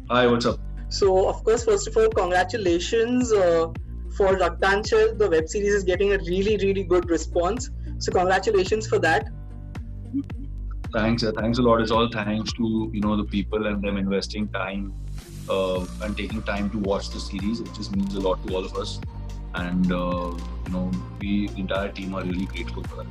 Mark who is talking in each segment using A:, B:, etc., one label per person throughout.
A: Hi, what's up?
B: So, of course, first of all, congratulations for Raktanchal. The web series is getting a really, really good response. So, congratulations for that.
A: Thanks a lot. It's all thanks to the people and them investing time and taking time to watch the series. It just means a lot to all of us, and we the entire team are really grateful for that.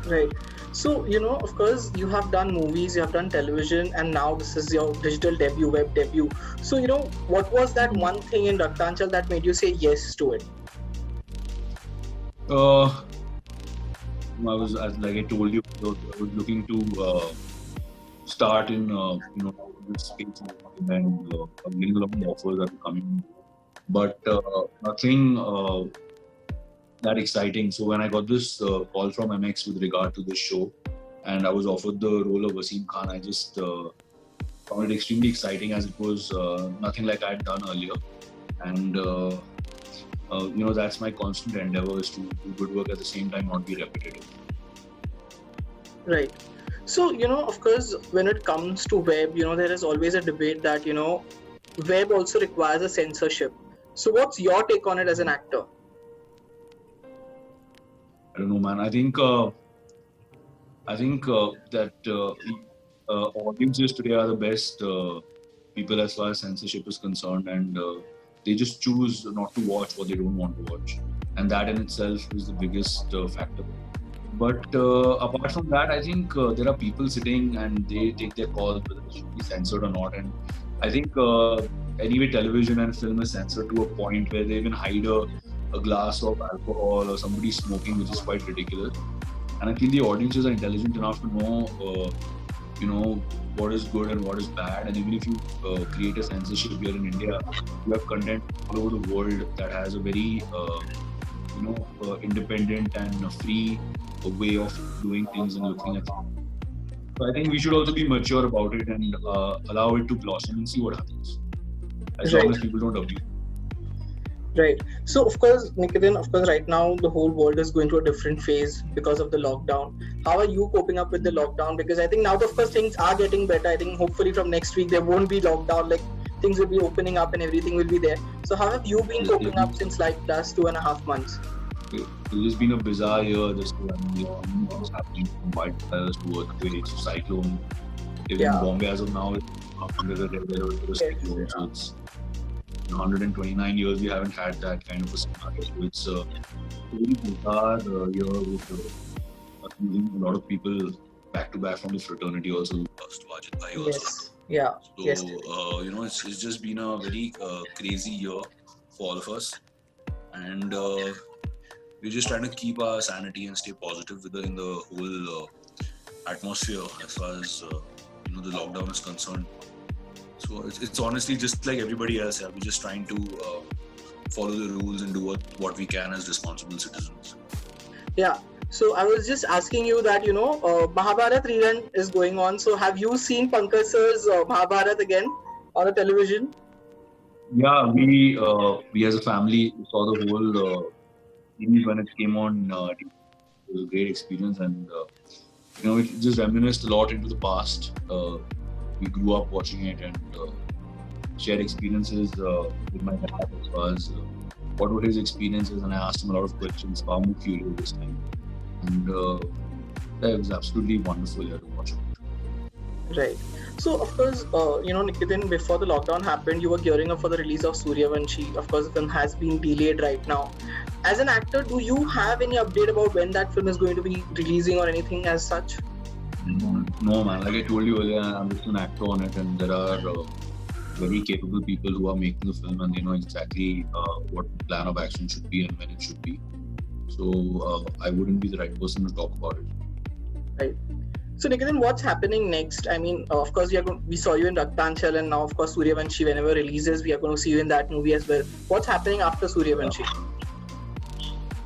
B: Right. So, of course, you have done movies, you have done television, and now this is your digital debut, web debut. So, what was that one thing in Raktanchal that made you say yes to it?
A: Like I told you, I was looking to start in this space and getting a lot of offers that are coming, but nothing that exciting. So when I got this call from MX with regard to this show, and I was offered the role of Waseem Khan, I just found it extremely exciting, as it was nothing like I had done earlier, and that's my constant endeavor, is to do good work at the same time, not be repetitive.
B: Right. So, of course, when it comes to web, there is always a debate that, web also requires a censorship. So, what's your take on it as an actor?
A: I don't know, man. I think that audiences today are the best people as far as censorship is concerned, and they just choose not to watch what they don't want to watch, and that in itself is the biggest factor. But apart from that, I think there are people sitting and they take their calls whether it should be censored or not. And I think anyway, television and film is censored to a point where they even hide a glass of alcohol or somebody smoking, which is quite ridiculous. And I feel the audiences are intelligent enough to know, what is good and what is bad. And even if you create a censorship here in India, you have content all over the world that has a very independent and free way of doing things and looking at things. So I think we should also be mature about it and allow it to blossom and see what happens, as long as people don't abuse.
B: Right. So, of course, Nikitin, right now the whole world is going through a different phase because of the lockdown. How are you coping up with the lockdown? Because I think now, of course, things are getting better. I think hopefully from next week there won't be lockdown. Like, things will be opening up and everything will be there. So, how have you been coping up since like last 2.5 months?
A: It's just been a bizarre year this year. I mean, what's happening from wildfires to earthquakes to cyclone. Even Bombay as of now is under the cyclone. So it's 129 years we haven't had that kind of a scenario. So it's a really bizarre year with losing a lot of people back to back from the fraternity also. Lost Wajid Bhai also.
B: Yes. Yeah.
A: So it's just been a very crazy year for all of us, and we're just trying to keep our sanity and stay positive in the whole atmosphere as far as the lockdown is concerned. So it's honestly just like everybody else. We're just trying to follow the rules and do what we can as responsible citizens.
B: Yeah. So I was just asking you that Mahabharat rerun is going on. So have you seen Pankaj sir's Mahabharat again on the television?
A: Yeah, we as a family saw the whole series when it came on. It was a great experience, and it just reminisced a lot into the past. We grew up watching it and shared experiences with my dad as far as what were his experiences, and I asked him a lot of questions, far more curious this time. And it was absolutely wonderful here to watch it.
B: Right. So, of course, Nikitin, before the lockdown happened, you were gearing up for the release of Sooryavanshi. Of course, the film has been delayed right now. As an actor, do you have any update about when that film is going to be releasing or anything as such?
A: No, man. Like I told you earlier, I'm just an actor on it, and there are very capable people who are making the film, and they know exactly what the plan of action should be and when it should be. So I wouldn't be the right person to talk about it.
B: Right. So Nikitin, what's happening next? I mean, of course, we saw you in Raktanchal, and now, of course, Sooryavanshi, whenever releases, we are going to see you in that movie as well. What's happening after Sooryavanshi?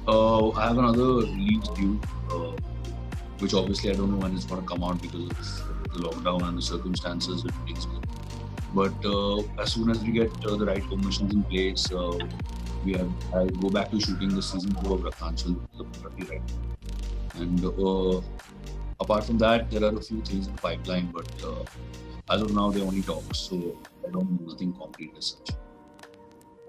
A: I have another release due, which obviously I don't know when it's going to come out because of the lockdown and the circumstances it takes place. But as soon as we get the right permissions in place, I'll go back to shooting the season 4 of Raktanchal, right? And Apart from that, there are a few things in the pipeline, but as of now, they only talks. So I don't know nothing concrete as such.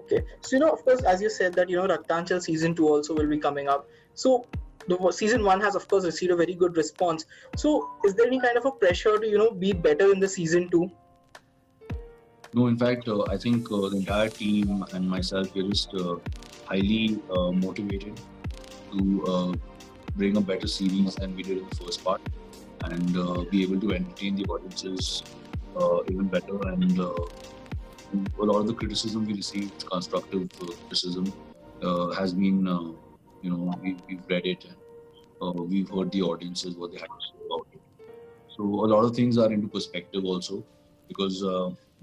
B: Okay, so of course, as you said that Raktanchal season 2 also will be coming up. So the season 1 has of course received a very good response. So is there any kind of a pressure to be better in the season 2?
A: No, in fact, I think the entire team and myself, we're just highly motivated to bring a better series than we did in the first part, and be able to entertain the audiences even better. And a lot of the criticism we received, constructive criticism, has been, we've read it and we've heard the audiences what they had to say about it. So a lot of things are into perspective also, because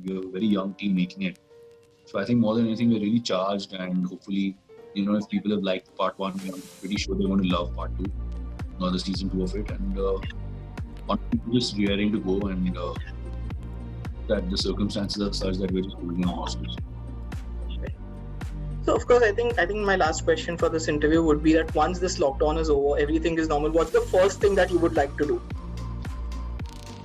A: we're a very young team making it. So I think more than anything, we're really charged, and hopefully, if people have liked part one, I'm pretty sure they're going to love part two, the season two of it, and people just raring to go, and that the circumstances are such that we're just holding our horses.
B: So of course, I think my last question for this interview would be that once this lockdown is over, everything is normal, what's the first thing that you would like to do?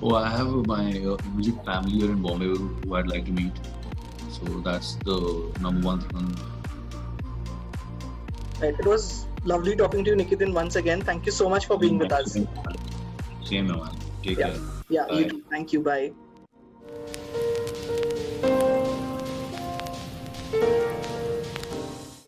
A: Oh, I have my immediate family here in Bombay who I'd like to meet. So that's the number one thing.
B: Right. It was lovely talking to you, Nikitin, once again. Thank you so much for being with us.
A: Same, man. Take care.
B: Yeah, bye. You too. Thank you. Bye.